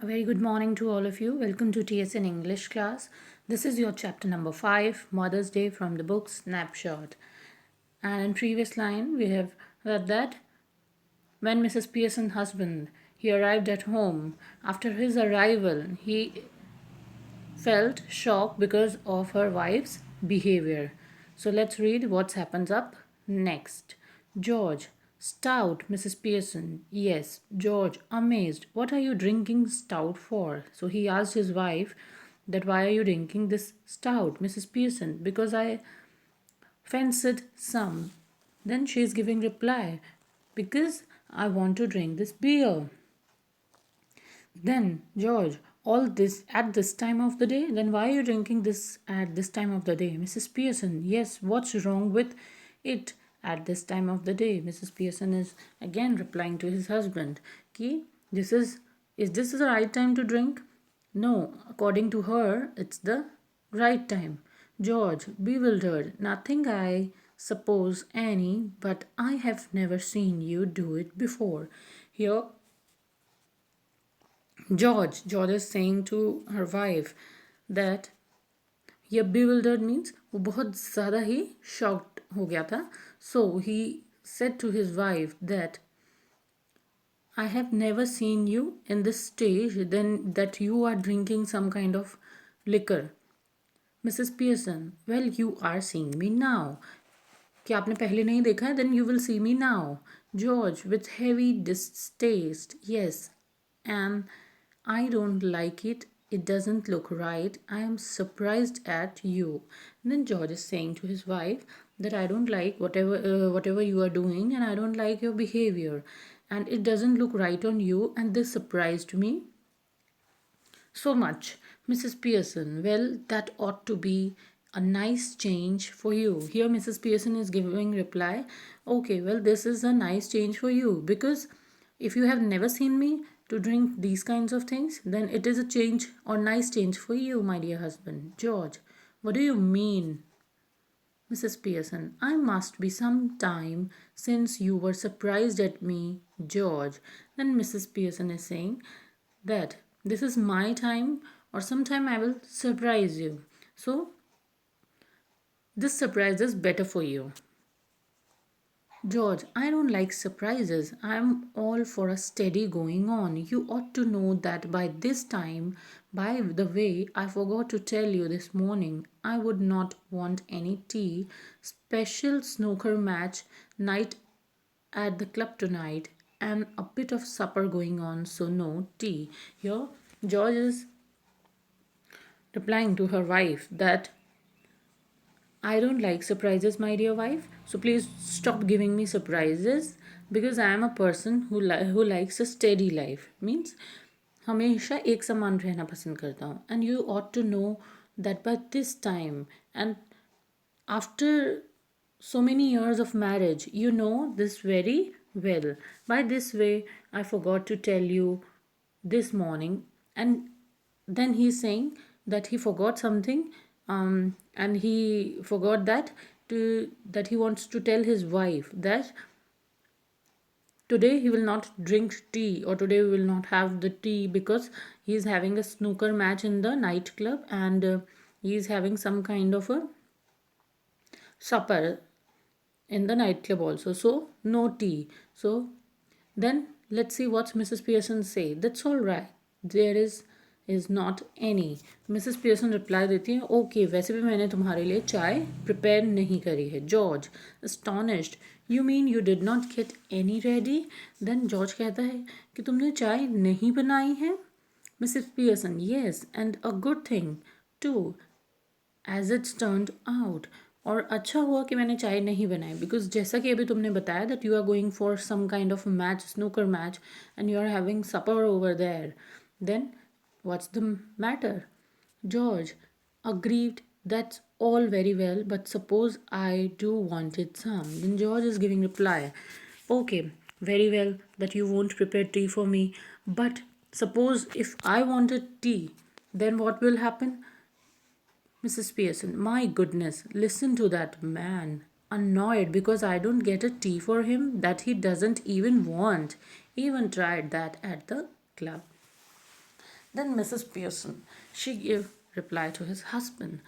A very good morning to all of you. Welcome to TSN English class. This is your chapter number 5, Mother's Day, from the book Snapshot. And in previous line, we have read that when Mrs. Pearson's husband he arrived at home, after his arrival, he felt shocked because of her wife's behavior. So let's read what happens up next. George, stout, Mrs. Pearson. Yes, George, amazed. What are you drinking stout for? So he asked his wife that why are you drinking this stout, Mrs. Pearson? Because I fancied some. Then she is giving reply, because I want to drink this beer. Then, George, all this at this time of the day? Then why are you drinking this at this time of the day? Mrs. Pearson, yes, what's wrong with it at this time of the day? Mrs. Pearson is again replying to his husband, Ki, is this the right time to drink? No, according to her, it's the right time. George, bewildered, nothing I suppose any, but I have never seen you do it before. Here George is saying to her wife that ये bewildered means वो बहुत ज़्यादा ही shocked हो गया था. So he said to his wife that I have never seen you in this stage then that you are drinking some kind of liquor. Mrs. Pearson, well, you are seeing me now. कि आपने पहले नहीं देखा है? Then you will see me now. George, with heavy distaste, yes, and I don't like it. It doesn't look right. I am surprised at you. And then George is saying to his wife that I don't like whatever you are doing, and I don't like your behavior, and it doesn't look right on you, and this surprised me so much. Mrs. Pearson, well, that ought to be a nice change for you. Here, Mrs. Pearson is giving reply, okay, well, this is a nice change for you because if you have never seen me to drink these kinds of things, then it is a change or nice change for you, my dear husband. George, what do you mean? Mrs. Pearson, I must be some time since you were surprised at me, George. Then Mrs. Pearson is saying that this is my time or sometime I will surprise you. So this surprise is better for you. George, I don't like surprises. I'm all for a steady going on. You ought to know that by this time. By the way, I forgot to tell you this morning, I would not want any tea. Special snooker match night at the club tonight and a bit of supper going on, so no tea. Here, George is replying to her wife that I don't like surprises, my dear wife. So please stop giving me surprises because I am a person who likes a steady life. Means हमेशा एक समान रहना पसंद करता हूँ. And you ought to know that by this time and after so many years of marriage, you know this very well. By this way, I forgot to tell you this morning. And then he's saying that he forgot something, and he forgot that he wants to tell his wife that today he will not drink tea or today we will not have the tea because he is having a snooker match in the nightclub, and he is having some kind of a supper in the nightclub also. So no tea. So then let's see what Mrs. Pearson say. That's all right. There is not any. Mrs. Pearson reply देती है, okay, वैसे भी मैंने तुम्हारे लिए चाय prepare नहीं करी है. George, astonished, you mean you did not get any ready? Then George कहता है कि तुमने चाय नहीं बनाई है? Mrs. Pearson, yes, and a good thing too, as it's turned out. और अच्छा हुआ कि मैंने चाय नहीं बनाई बिकॉज जैसा कि अभी तुमने बताया that you are going for some kind of match snooker match and you are having supper over there then what's the matter George aggrieved that's all very well, but suppose I do wanted some. Then George is giving reply, okay, very well that you won't prepare tea for me, but suppose if I wanted tea, then what will happen? Mrs. Pearson, my goodness, listen to that man. Annoyed because I don't get a tea for him that he doesn't even want. Even tried that at the club. Then Mrs. Pearson, she gave reply to his husband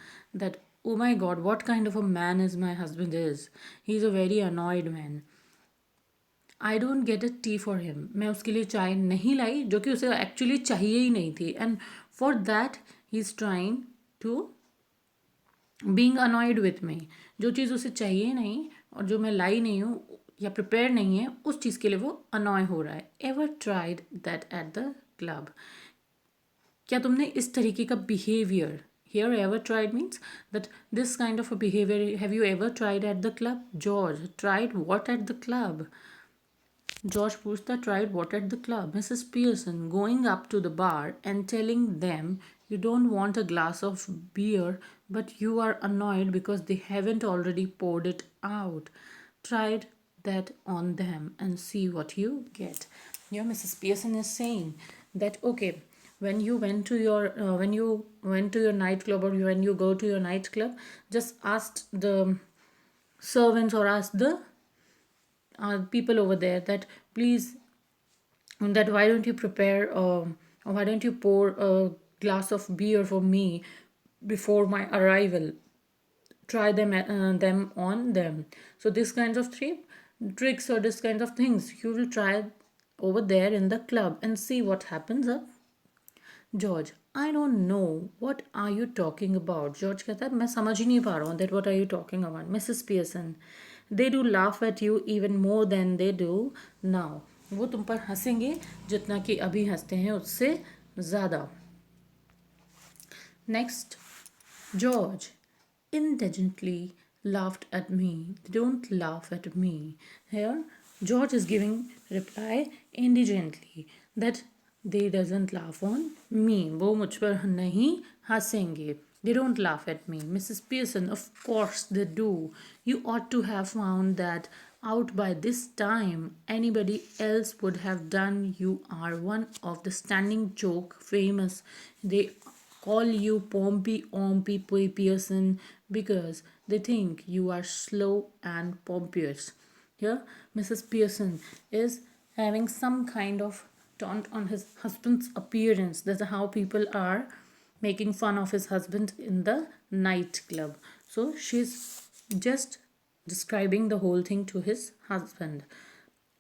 that, oh my god, what kind of a man is my husband is. He's a very annoyed man. I don't get a T for him, मैं उसके लिए चाय नहीं लाई जो कि उसे actually चाहिए ही नहीं थी, and for that he is trying to being annoyed with me. जो चीज़ उसे चाहिए नहीं और जो मैं लाई नहीं हूँ या प्रिपेयर नहीं है, उस चीज़ के लिए वो अनॉय हो रहा है। Ever tried that at the club, क्या तुमने इस तरीके का behaviour, here ever tried means that this kind of a behavior, have you ever tried at the club? George, tried what at the club? George पूछता, tried what at the club? Mrs. Pearson, going up to the bar and telling them you don't want a glass of beer but you are annoyed because they haven't already poured it out. Tried that on them and see what you get. Here Mrs. Pearson is saying that, okay, when you went to your nightclub, or when you go to your nightclub, just ask the servants or ask the people over there that, please, that why don't you prepare or why don't you pour a glass of beer for me before my arrival. Try them on them. So this kinds of tricks or this kind of things you will try over there in the club and see what happens up. George, I don't know what are you talking about. George कहता है, मैं समझ ही नहीं पा रहा हूँ that what are you talking about. Mrs Pearson, they do laugh at you even more than they do now. वो तुम पर हंसेंगे जितना कि अभी हंसते हैं उससे ज़्यादा। Next, George intelligently laughed at me. They don't laugh at me. Here, George is giving reply intelligently that they doesn't laugh on me. वो मुझ पर नहीं हंसेंगे. They don't laugh at me. Mrs. Pearson, of course they do. You ought to have found that out by this time. Anybody else would have done. You are one of the standing joke famous. They call you Pompey Ompy Pearson because they think you are slow and pompous. Here, Mrs. Pearson is having some kind of taunt on his husband's appearance. That's how people are making fun of his husband in the nightclub. So she's just describing the whole thing to his husband.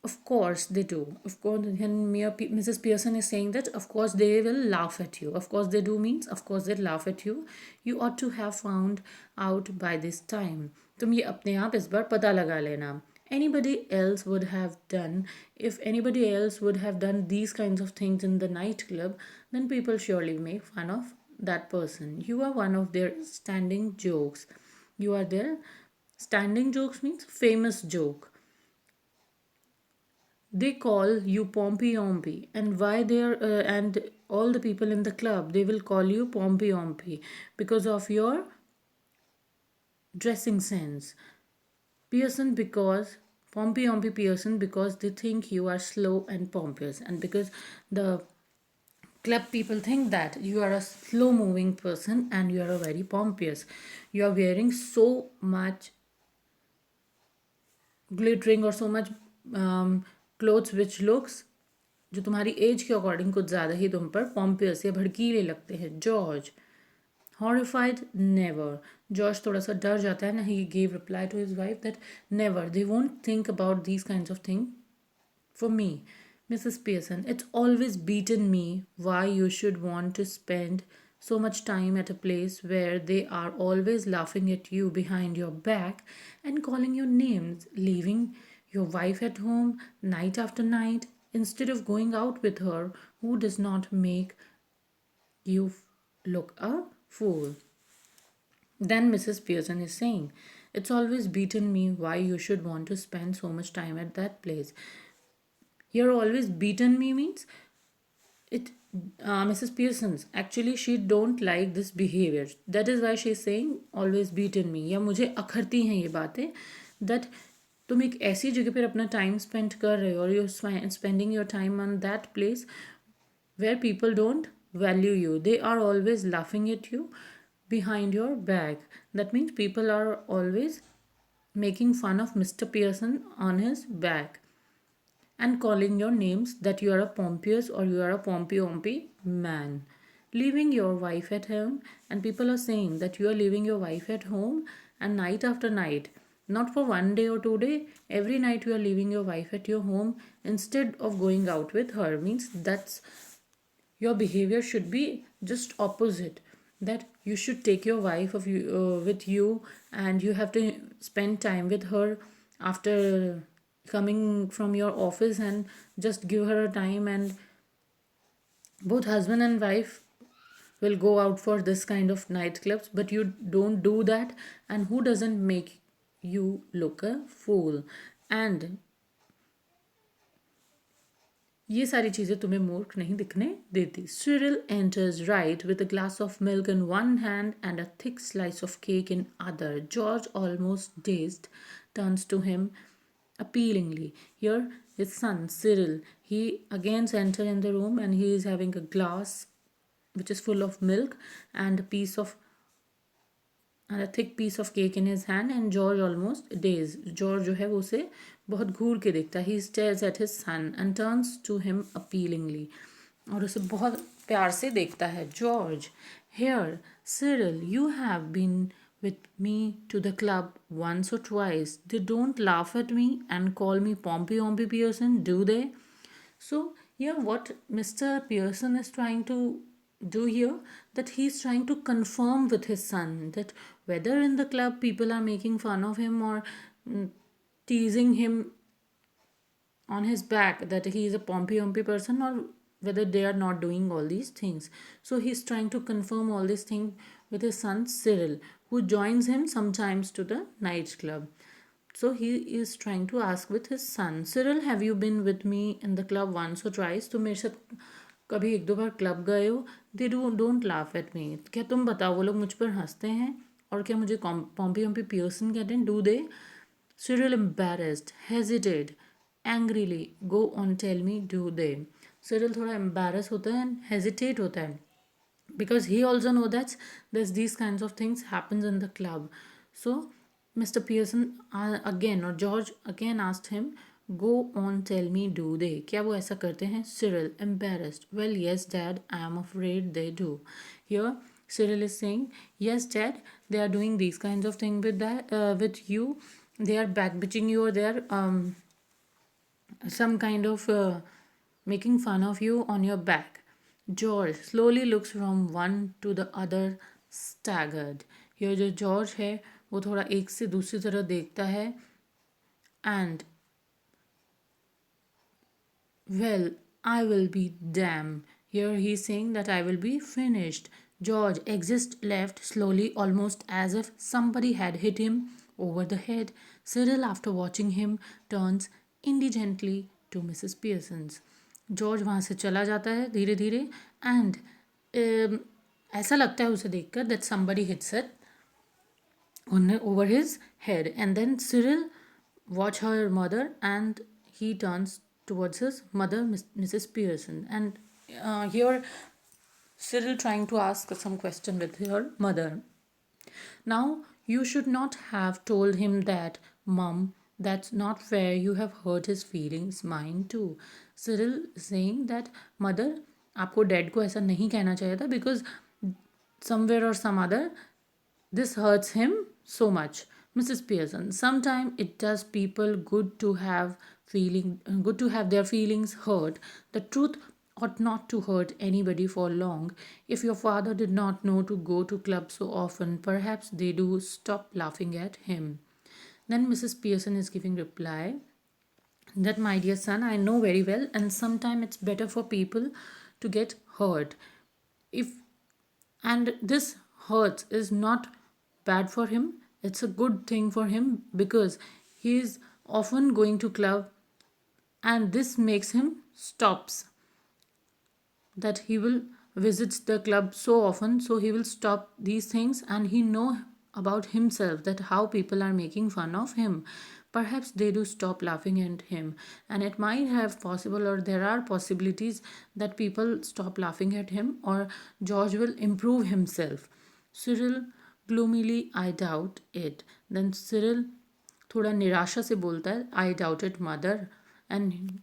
Of course they do. Of course, and Mrs. Pearson is saying that of course they will laugh at you. Of course they do means of course they laugh at you. You ought to have found out by this time. तुम ये अपने आप इस बार पता लगा लेना. Anybody else would have done, if anybody else would have done these kinds of things in the nightclub, then people surely make fun of that person. You are one of their standing jokes. You are their standing jokes means famous joke. They call you Pompey Ompy, and why they are and all the people in the club, they will call you Pompey Ompy because of your dressing sense. Pearson, because Pompey Ompy Pearson, because they think you are slow and pompous, and because the club people think that you are a slow moving person and you are a very pompous. You are wearing so much glittering or so much clothes which looks, जो तुम्हारी as के according कुछ ज़्यादा ही तुम पर पॉम्पियस या भड़कीले लगते हैं. George, horrified, never. जॉर्ज थोड़ा सा डर जाता है ना. He gave reply to his wife that never, they won't think about these kinds of thing for me. Mrs. Pearson, it's always beaten me why you should want to spend so much time at a place where they are always laughing at you behind your back and calling you names, leaving your wife at home night after night instead of going out with her, who does not make you look a fool. Then Mrs. Pearson is saying, it's always beaten me why you should want to spend so much time at that place. Here, always beaten me means it. Mrs. Pearson's actually she don't like this behavior. That is why she is saying always beaten me. या मुझे अखरती हैं ये बातें that तुम एक ऐसी जगह पर अपना टाइम स्पेंड कर रहे हो और you spending your time on that place where people don't value you. They are always laughing at you behind your back. That means people are always making fun of Mr. Pearson on his back and calling your names that you are a pompous or you are a pompy man. leaving your wife at home, and people are saying that you are leaving your wife at home, and night after night, not for 1 day or 2 day, every night you are leaving your wife at your home instead of going out with her, means that's your behavior should be just opposite, that you should take your wife with you, and you have to spend time with her after coming from your office, and just give her a time, and both husband and wife will go out for this kind of nightclubs, but you don't do that, and who doesn't make you look a fool, and ये सारी चीज़ें तुम्हें मूर्ख नहीं दिखने देती. Cyril enters right with a glass of milk in one hand and a thick slice of cake in other. George, almost dazed, turns to him appealingly. Here, his son Cyril, he again enters in the room, and he is having a glass which is full of milk and a thick piece of cake in his hand, and George almost dazed. George जो है वो उसे बहुत घूर के देखता है. He stares at his son and turns to him appealingly. और उसे बहुत प्यार से देखता है. George, here, Cyril, you have been with me to the club once or twice. They don't laugh at me and call me Pompey Ompy Pearson, do they? So, yeah, what Mr. Pearson is trying to do here, that he's trying to confirm with his son that whether in the club people are making fun of him or teasing him on his back that he is a pompy person, or whether they are not doing all these things. So he's trying to confirm all these things with his son Cyril, who joins him sometimes to the nightclub. So he is trying to ask with his son, Cyril, have you been with me in the club once or twice? तुम मेरे साथ कभी एक दो बार club गए हो? They don't laugh at me. क्या तुम बताओ, वो लोग मुझ पर हंसते हैं और क्या मुझे पॉम्पी पॉम्पी पियर्सन कहते हैं? Do they? Cyril, embarrassed, hesitated, angrily, go on, tell me, do they? Cyril थोड़ा embarrass होता है and hesitate होता है, because he also know that there's these kinds of things happens in the club. So Mr. Pearson again, or George again asked him, go on, tell me, do they? क्या वो ऐसा करते हैं? Cyril, embarrassed, well, yes, Dad, I am afraid they do. Here Cyril is saying, yes, Dad, they are doing these kinds of things with you. They are backbitching you, or they are some kind of making fun of you on your back. George slowly looks from one to the other, staggered. Here जो George है वो थोड़ा एक से दूसरी तरह देखता है, and well, I will be damned. Here he is saying that I will be finished. George exits left slowly, almost as if somebody had hit him over the head. Cyril, after watching him, turns indigently to Mrs. Pearson's. George वहाँ से चला जाता है धीरे धीरे, and ऐसा लगता है उसे देखकर that somebody hits it over his head. And then Cyril watch her mother, and he turns towards his mother, Mrs. Pearson. And here Cyril trying to ask some question with her mother. Now, you should not have told him that, Mum. That's not fair. You have hurt his feelings, mine too. Cyril saying that, Mother, आपको dad को ऐसा नहीं कहना चाहिए था, because somewhere or some other this hurts him so much. Mrs. Pearson, sometimes it does people good to have their feelings hurt. The truth ought not to hurt anybody for long. If your father did not know to go to clubs so often, perhaps they do stop laughing at him. Then Mrs. Pearson is giving reply that, my dear son, I know very well, and sometimes it's better for people to get hurt. And this hurts is not bad for him, it's a good thing for him, because he is often going to club, and this makes him stops, that he will visits the club so often, so he will stop these things, and he know about himself that how people are making fun of him. Perhaps they do stop laughing at him, and it might have possible, or there are possibilities that people stop laughing at him, or George will improve himself. Cyril gloomily, I doubt it. Then Cyril थोड़ा निराशा से बोलता है, I doubt it, mother. And